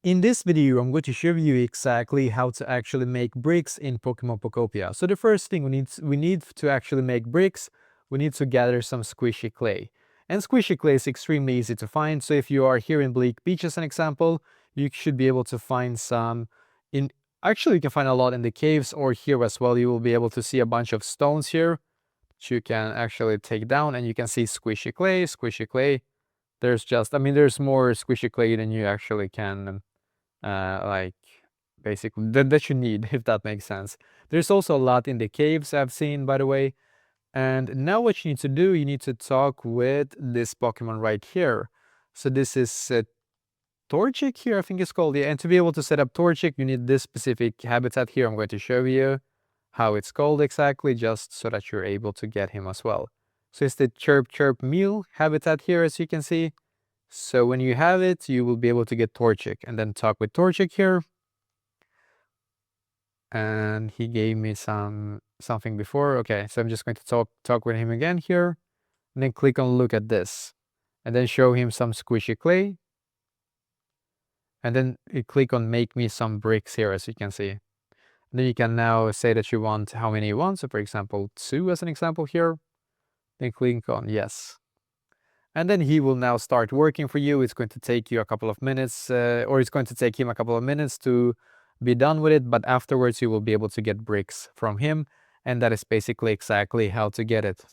In this video, I'm going to show you exactly how to actually make bricks in Pokemon Pokopia. So the first thing we need to actually make bricks, we need to gather some squishy clay. And squishy clay is extremely easy to find. So if you are here in Bleak Beach as an example, you should be able to find some in, actually you can find a lot in the caves or here as well. You will be able to see a bunch of stones here that you can actually take down and you can see squishy clay, squishy clay. There's just, I mean, there's more squishy clay than you actually can like basically that you need, if that makes sense. There's also a lot in the caves I've seen, by the way. And now what you need to do, you need to talk with this Pokemon right here. So this is Torchic here, I think it's called. Yeah, and to be able to set up Torchic, you need this specific habitat here. I'm going to show you how it's called exactly, just so that you're able to get him as well. So it's the Chirp Chirp Meal habitat here, as you can see. So when you have it, you will be able to get Torchic and then talk with Torchic here. And he gave me something before. Okay, so I'm just going to talk with him again here. And then click on look at this. And then show him some squishy clay. And then you click on make me some bricks here, as you can see. And then you can now say that you want how many you want. So for example, 2 as an example here. Then click on yes. And then he will now start working for you. It's going to take you a couple of minutes, or it's going to take him a couple of minutes to be done with it. But afterwards, you will be able to get bricks from him. And that is basically exactly how to get it.